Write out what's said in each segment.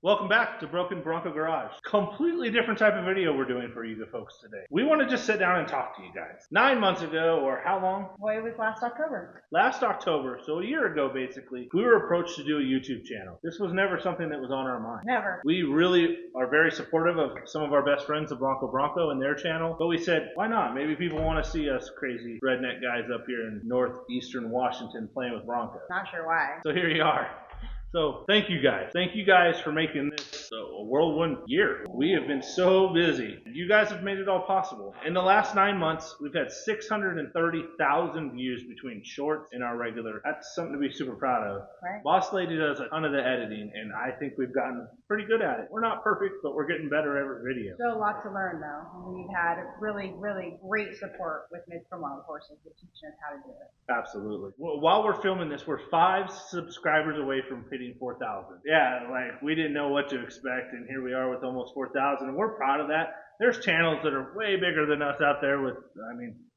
Welcome back to Broken Bronco Garage. Completely different type of video we're doing for you folks today. We want to just sit down and talk to you guys. 9 months ago, or how long? Well, it was last October. Last October, so a year ago basically, we were approached to do a YouTube channel. This was never something that was on our mind. Never. We really are very supportive of some of our best friends of Blanco Bronco and their channel, but we said, why not? Maybe people want to see us crazy redneck guys up here in northeastern Washington playing with Broncos. Not sure why. So here you are. So thank you guys. Thank you guys for making this a whirlwind year. We have been so busy. You guys have made it all possible. In the last 9 months, we've had 630,000 views between shorts and our regular. That's something to be super proud of. Right. Boss Lady does a ton of the editing, and I think we've gotten pretty good at it. We're not perfect, but we're getting better every video. Still a lot to learn, though. We've had really, really great support with Mids from Wild Horses with teaching us how to do it. Absolutely. Well, while we're filming this, we're 5 subscribers away from hitting 4,000. Yeah, like we didn't know what to expect, and here we are with almost 4,000, and we're proud of that. There's channels that are way bigger than us out there with,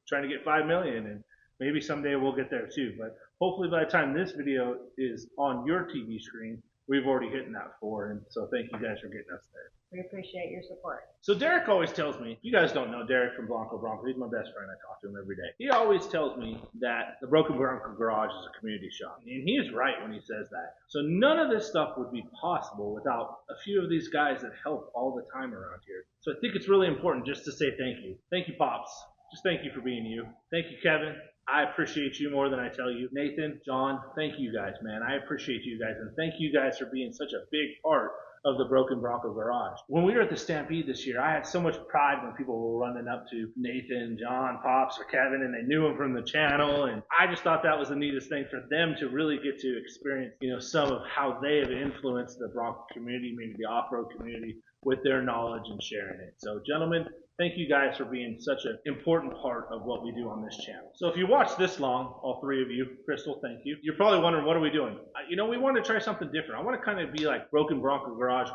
trying to get 5 million, and maybe someday we'll get there too. But hopefully by the time this video is on your TV screen, we've already hit that 4, and so thank you guys for getting us there. We appreciate your support. So Derek always tells me, you guys don't know Derek from Blanco Bronco, he's my best friend, I talk to him every day. He always tells me that the Broken Bronco Garage is a community shop. And he is right when he says that. So none of this stuff would be possible without a few of these guys that help all the time around here. So I think it's really important just to say thank you. Thank you, Pops. Just thank you for being you. Thank you, Kevin. I appreciate you more than I tell you. Nathan, John, thank you guys, man. I appreciate you guys, and thank you guys for being such a big part of the Broken Bronco Garage. When we were at the Stampede this year, I had so much pride when people were running up to Nathan, John, Pops, or Kevin, and they knew him from the channel, and I just thought that was the neatest thing for them to really get to experience, some of how they have influenced the Bronco community, maybe the off-road community, with their knowledge and sharing it. So, gentlemen, thank you guys for being such an important part of what we do on this channel. So if you watched this long, all 3 of you, Crystal, thank you. You're probably wondering, what are we doing? We want to try something different. I want to kind of be like Broken Bronco Garage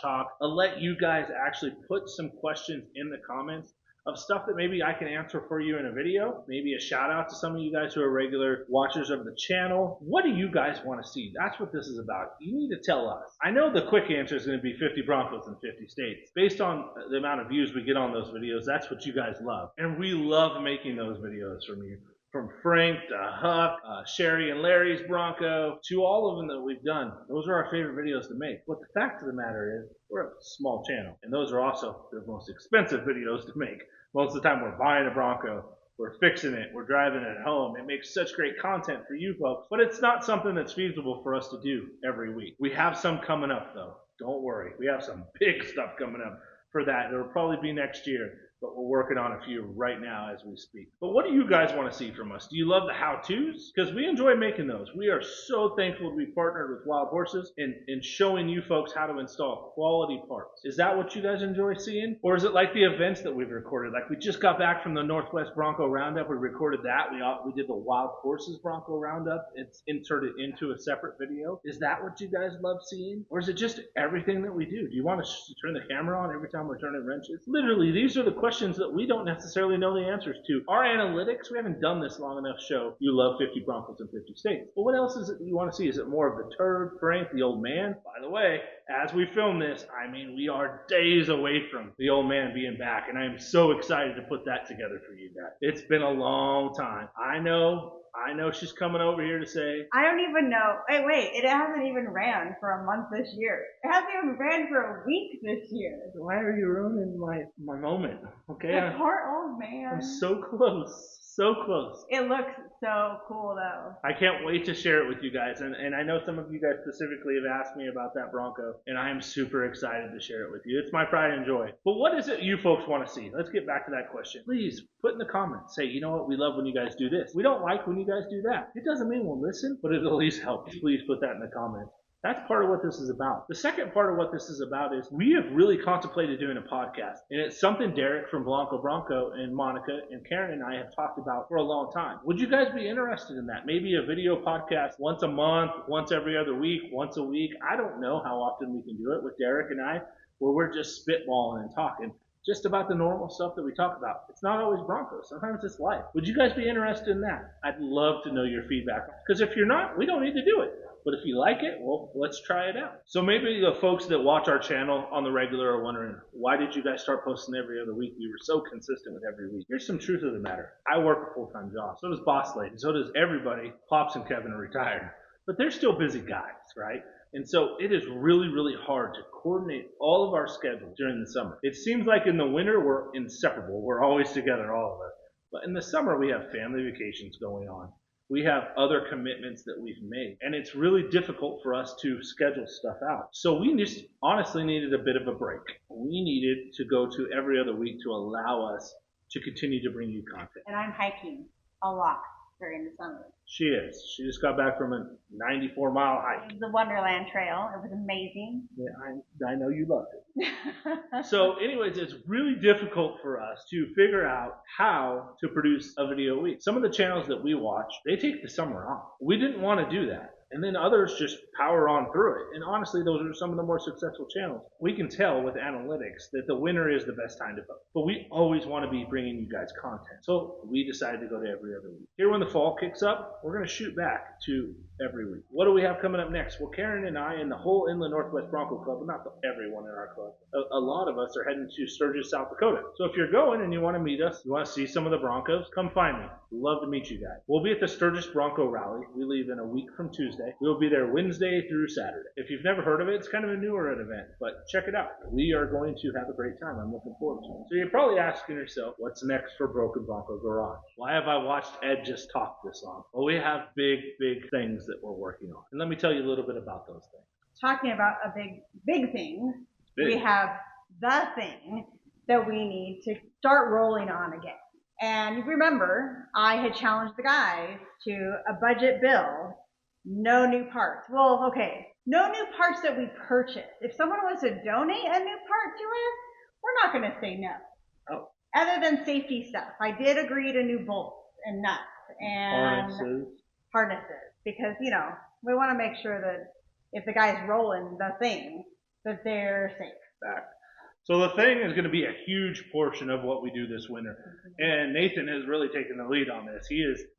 Talk. I'll let you guys actually put some questions in the comments of stuff that maybe I can answer for you in a video. Maybe a shout out to some of you guys who are regular watchers of the channel. What do you guys want to see? That's what this is about. You need to tell us. I know the quick answer is going to be 50 Broncos in 50 states. Based on the amount of views we get on those videos, that's what you guys love. And we love making those videos from you. From Frank to Huck, Sherry and Larry's Bronco, to all of them that we've done. Those are our favorite videos to make. But the fact of the matter is, we're a small channel. And those are also the most expensive videos to make. Most of the time we're buying a Bronco, we're fixing it, we're driving it home. It makes such great content for you folks. But it's not something that's feasible for us to do every week. We have some coming up though. Don't worry. We have some big stuff coming up for that. It'll probably be next year. But we're working on a few right now as we speak. But what do you guys want to see from us? Do you love the how-tos? Because we enjoy making those. We are so thankful to be partnered with Wild Horses and showing you folks how to install quality parts. Is that what you guys enjoy seeing? Or is it like the events that we've recorded? Like we just got back from the Northwest Bronco Roundup. We recorded that. We did the Wild Horses Bronco Roundup. It's inserted into a separate video. Is that what you guys love seeing? Or is it just everything that we do? Do you want to turn the camera on every time we're turning wrenches? Literally, these are the questions that we don't necessarily know the answers to. Our analytics, we haven't done this long enough, show you love 50 Broncos in 50 states. But what else is it you want to see? Is it more of the turd, Frank, the old man? By the way, as we film this, we are days away from the old man being back, and I am so excited to put that together for you guys. It's been a long time. I know she's coming over here to say... I don't even know. Hey, wait, it hasn't even ran for a month this year. It hasn't even ran for a week this year. Why are you ruining my moment? Okay, the poor old man. I'm so close. So close. It looks so cool, though. I can't wait to share it with you guys. And I know some of you guys specifically have asked me about that Bronco, and I am super excited to share it with you. It's my pride and joy. But what is it you folks want to see? Let's get back to that question. Please put in the comments. Say, you know what? We love when you guys do this. We don't like when you guys do that. It doesn't mean we'll listen, but it'll at least help. Please put that in the comments. That's part of what this is about. The second part of what this is about is we have really contemplated doing a podcast. And it's something Derek from Blanco Bronco and Monica and Karen and I have talked about for a long time. Would you guys be interested in that? Maybe a video podcast once a month, once every other week, once a week. I don't know how often we can do it with Derek and I, where we're just spitballing and talking just about the normal stuff that we talk about. It's not always Broncos. Sometimes it's life. Would you guys be interested in that? I'd love to know your feedback. Because if you're not, we don't need to do it. But if you like it, well, let's try it out. So maybe the folks that watch our channel on the regular are wondering, why did you guys start posting every other week? You were so consistent with every week. Here's some truth of the matter. I work a full-time job. So does Boss Lady. So does everybody. Pops and Kevin are retired. But they're still busy guys, right? And so it is really, really hard to coordinate all of our schedules during the summer. It seems like in the winter we're inseparable. We're always together, all of us. But in the summer we have family vacations going on. We have other commitments that we've made. And it's really difficult for us to schedule stuff out. So we just honestly needed a bit of a break. We needed to go to every other week to allow us to continue to bring you content. And I'm hiking a lot during the summer. She is. She just got back from a 94-mile hike. It was the Wonderland Trail. It was amazing. Yeah, I know you loved it. So anyways, it's really difficult for us to figure out how to produce a video a week. Some of the channels that we watch, they take the summer off. We didn't want to do that. And then others just power on through it. And honestly, those are some of the more successful channels. We can tell with analytics that the winter is the best time to vote. But we always want to be bringing you guys content. So we decided to go to every other week. Here when the fall kicks up, we're going to shoot back to every week. What do we have coming up next? Well, Karen and I and the whole Inland Northwest Bronco Club, well, not everyone in our club, a lot of us are heading to Sturgis, South Dakota. So if you're going and you want to meet us, you want to see some of the Broncos, come find me. We'd love to meet you guys. We'll be at the Sturgis Bronco Rally. We leave in a week from Tuesday. We'll be there Wednesday through Saturday. If you've never heard of it, it's kind of a newer event, but check it out. We are going to have a great time. I'm looking forward to it. So you're probably asking yourself, what's next for Broken Bronco Garage? Why have I watched Ed just talk this long? Well, we have big things that we're working on. And let me tell you a little bit about those things. Talking about a big thing, we have the thing that we need to start rolling on again. And remember, I had challenged the guys to a budget build, no new parts. Well, okay, no new parts that we purchase. If someone wants to donate a new part to us, we're not going to say no. Oh. Other than safety stuff. I did agree to new bolts and nuts and harnesses because, you know, we want to make sure that if the guy's rolling the thing, that they're safe. Back. So the thing is going to be a huge portion of what we do this winter. And Nathan has really taken the lead on this.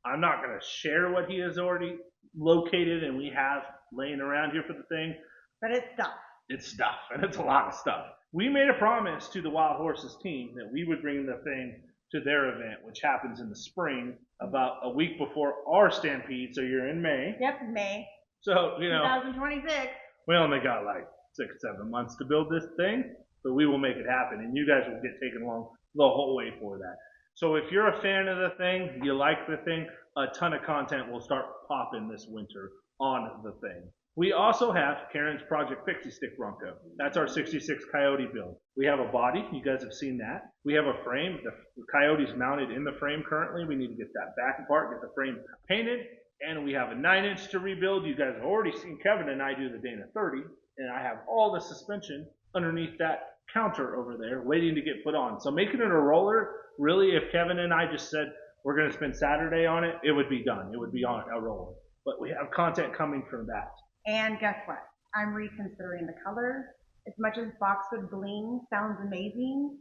I'm not going to share what he has already located and we have laying around here for the thing. But it's stuff. It's stuff, and it's a lot of stuff. We made a promise to the Wild Horses team that we would bring the thing to their event, which happens in the spring, about a week before our Stampede. So you're in May. Yep, May. So, you know, 2026. we only got like 6-7 months to build this thing. But we will make it happen, and you guys will get taken along the whole way for that. So if you're a fan of the thing, you like the thing, a ton of content will start popping this winter on the thing. We also have Karen's Project Pixie Stick Bronco. That's our 66 Coyote build. We have a body. You guys have seen that. We have a frame. The Coyote's mounted in the frame currently. We need to get that back apart, get the frame painted, and we have a 9-inch to rebuild. You guys have already seen Kevin and I do the Dana 30, and I have all the suspension underneath that counter over there waiting to get put on. So making it a roller, really, if Kevin and I just said we're going to spend Saturday on it, it would be done. It would be on a roller. But we have content coming from that. And guess what? I'm reconsidering the color. As much as boxwood bling sounds amazing,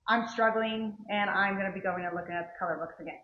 I'm struggling, and I'm going to be going and looking at the color books again.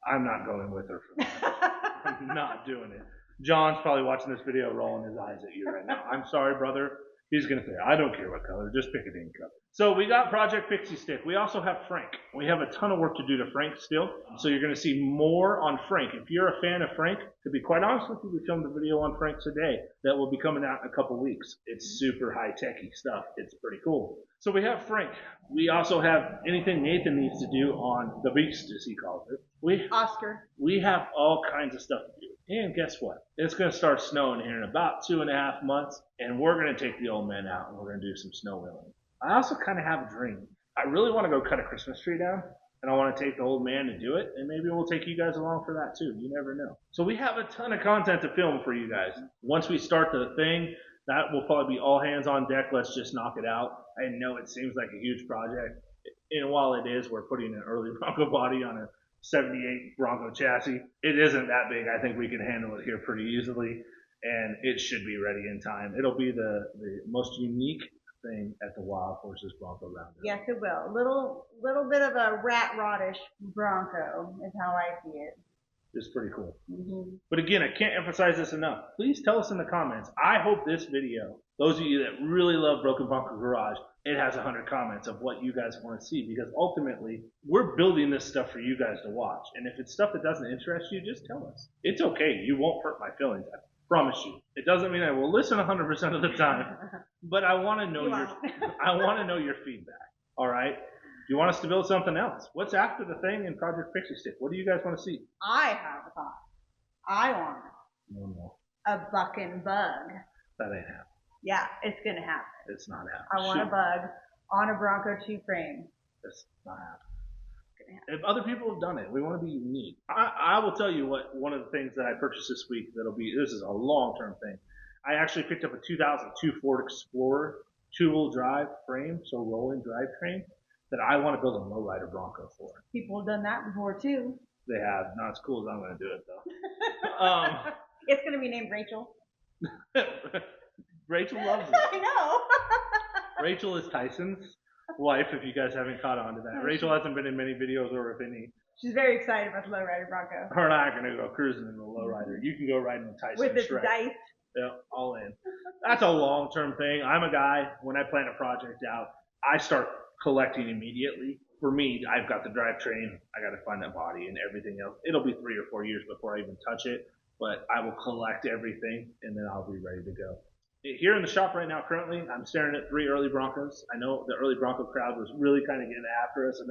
I'm not going with her for that. I'm not doing it. John's probably watching this video rolling his eyes at you right now. I'm sorry, brother. He's going to say, I don't care what color, just pick a damn color. So we got Project Pixie Stick. We also have Frank. We have a ton of work to do to Frank still. So you're going to see more on Frank. If you're a fan of Frank, to be quite honest with you, we filmed a video on Frank today that will be coming out in a couple weeks. It's super high-techy stuff. It's pretty cool. So we have Frank. We also have anything Nathan needs to do on the beast, as he calls it. Oscar. We have all kinds of stuff to do. And guess what? It's going to start snowing here in about 2.5 months, and we're going to take the old man out, and we're going to do some snow wheeling. I also kind of have a dream. I really want to go cut a Christmas tree down, and I want to take the old man to do it, and maybe we'll take you guys along for that too. You never know. So we have a ton of content to film for you guys. Once we start the thing, that will probably be all hands on deck. Let's just knock it out. I know it seems like a huge project, and while it is, we're putting an early Bronco body on a 78 Bronco chassis. It isn't that big. I think we can handle it here pretty easily, and it should be ready in time. It'll be the most unique thing at the Wild Horses Bronco Roundup. Yes, it will. Little bit of a rat rodish Bronco is how I see it. is pretty cool. Mm-hmm. But again, I can't emphasize this enough. Please tell us in the comments. I hope this video, those of you that really love Broken Bronco Garage, it has 100 comments of what you guys want to see, because ultimately we're building this stuff for you guys to watch. And if it's stuff that doesn't interest you, just tell us. It's okay. You won't hurt my feelings. I promise you. It doesn't mean I will listen 100% of the time, but I want to know your feedback. All right. Do you want us to build something else? What's after the thing in Project Pixie Stick? What do you guys want to see? I have a thought. I want a bucking bug. That ain't happening. Yeah, it's gonna happen. It's not happening. I want a bug on a Bronco 2 frame. It's not happening. If other people have done it, we want to be unique. I will tell you what. One of the things that I purchased this week this is a long-term thing. I actually picked up a 2002 Ford Explorer 2-wheel drive frame, so rolling drivetrain, that I want to build a lowrider Bronco for. People have done that before too. They have. Not as cool as I'm going to do it though. It's going to be named Rachel. Rachel loves it. I know. Rachel is Tyson's wife, if you guys haven't caught on to that. Rachel hasn't been in many videos, or if any. She's very excited about the lowrider Bronco. Her and I are going to go cruising in the lowrider. You can go riding the Tyson with its Shrek. dice. Yeah, all in. That's a long-term thing. I'm a guy, when I plan a project out, I start collecting immediately. For me, I've got the drivetrain. I got to find that body and everything else. It'll be 3 or 4 years before I even touch it, but I will collect everything, and then I'll be ready to go. Here in the shop right now, currently, I'm staring at 3 early Broncos. I know the early Bronco crowd was really kind of getting after us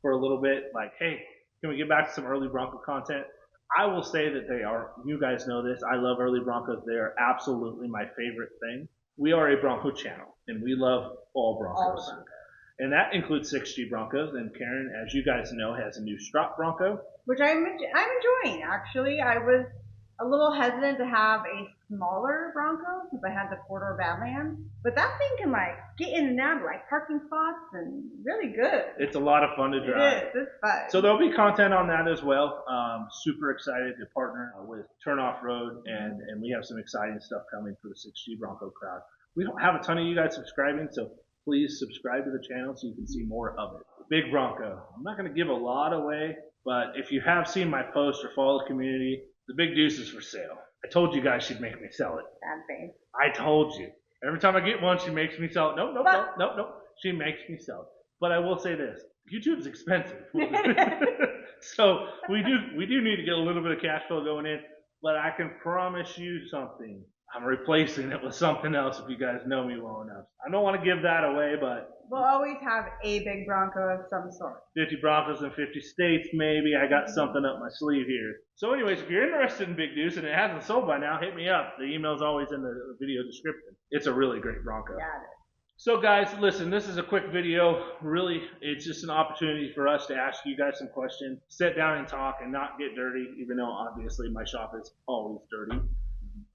for a little bit, like, hey, can we get back to some early Bronco content? I will say that they are, you guys know this, I love early Broncos. They are absolutely my favorite thing. We are a Bronco channel, and we love all Broncos. And that includes 6G Broncos. And Karen, as you guys know, has a new strop Bronco. Which I'm enjoying, actually. I was a little hesitant to have a smaller Bronco since I had the 4-door Badlands. But that thing can, like, get in and out of, like, parking spots and really good. It's a lot of fun to drive. It is. It's fun. So there'll be content on that as well. Super excited to partner with Turn Off Road, and we have some exciting stuff coming for the 6G Bronco crowd. We don't have a ton of you guys subscribing, so please subscribe to the channel so you can see more of it. Big Bronco. I'm not going to give a lot away, but if you have seen my post or follow the community, the Big Deuce is for sale. I told you guys she'd make me sell it. Bad thing. I told you. Every time I get one, she makes me sell it. Nope. She makes me sell it. But I will say this. YouTube's expensive. So we do need to get a little bit of cash flow going in, but I can promise you something. I'm replacing it with something else if you guys know me well enough. I don't want to give that away, but we'll always have a big Bronco of some sort. 50 Broncos in 50 states, maybe. I got something up my sleeve here. So anyways, if you're interested in Big Deuce and it hasn't sold by now, hit me up. The email's always in the video description. It's a really great Bronco. Got it. So guys, listen, this is a quick video. Really, it's just an opportunity for us to ask you guys some questions, sit down and talk and not get dirty, even though obviously my shop is always dirty.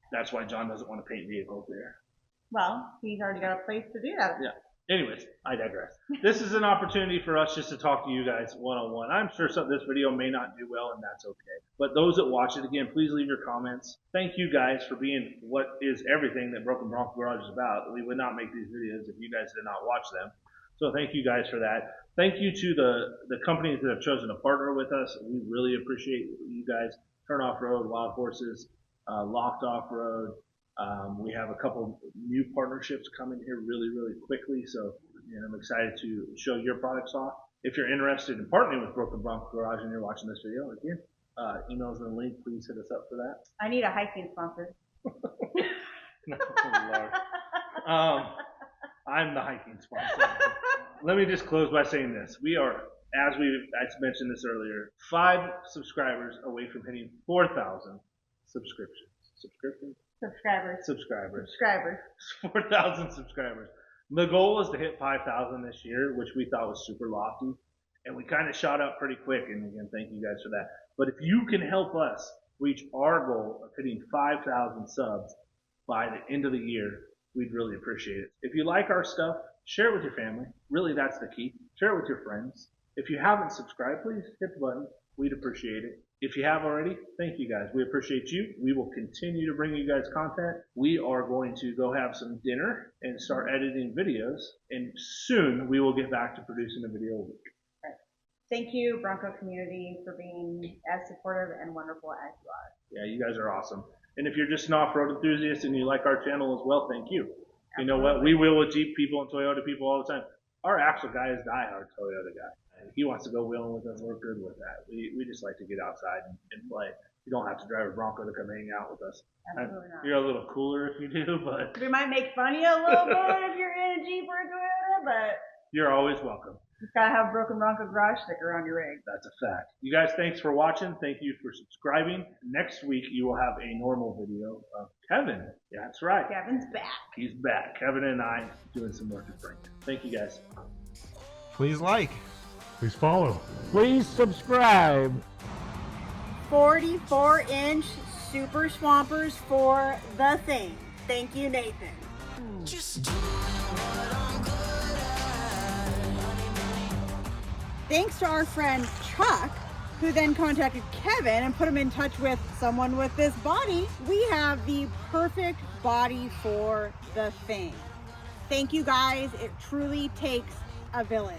That's why John doesn't want to paint vehicles there. Well, he's already got a place to do that. Yeah. Anyways, I digress. This is an opportunity for us just to talk to you guys one-on-one. I'm sure this video may not do well, and that's okay. But those that watch it, again, please leave your comments. Thank you guys for being what is everything that Broken Bronco Garage is about. We would not make these videos if you guys did not watch them. So thank you guys for that. Thank you to the companies that have chosen to partner with us. We really appreciate you guys. Turn Off Road, Wild Horses, Locked Off Road. We have a couple new partnerships coming here really, really quickly, so I'm excited to show your products off. If you're interested in partnering with Broken Bronco Garage and you're watching this video, again, emails and the link, please hit us up for that. I need a hiking sponsor. No, Lord. I'm the hiking sponsor. Let me just close by saying this. We are, as I mentioned this earlier, 5 subscribers away from hitting 4,000 subscriptions. Subscribers. 4,000 subscribers. The goal is to hit 5,000 this year, which we thought was super lofty. And we kind of shot up pretty quick. And again, thank you guys for that. But if you can help us reach our goal of hitting 5,000 subs by the end of the year, we'd really appreciate it. If you like our stuff, share it with your family. Really, that's the key. Share it with your friends. If you haven't subscribed, please hit the button. We'd appreciate it. If you have already, thank you guys. We appreciate you. We will continue to bring you guys content. We are going to go have some dinner and start editing videos. And soon we will get back to producing a video a week. Thank you, Bronco community, for being as supportive and wonderful as you are. Yeah, you guys are awesome. And if you're just an off-road enthusiast and you like our channel as well, thank you. Absolutely. You know what? We wheel with Jeep people and Toyota people all the time. Our actual guy is diehard Toyota guy. And he wants to go wheeling with us. We're good with that. We just like to get outside and play. You don't have to drive a Bronco to come hang out with us. Absolutely not. You're a little cooler if you do, but we might make fun of you a little bit if you're in a Jeep or a Toyota, but you're always welcome. You've got to have a Broken Bronco Garage sticker on your rig. That's a fact. You guys, thanks for watching. Thank you for subscribing. Next week, you will have a normal video of Kevin. Yeah, that's right. Kevin's back. He's back. Kevin and I doing some work at Frank. Thank you, guys. Please like. Please follow. Please subscribe. 44-inch Super Swampers for the thing. Thank you, Nathan. Thanks to our friend Chuck, who then contacted Kevin and put him in touch with someone with this body. We have the perfect body for the thing. Thank you guys. It truly takes a village.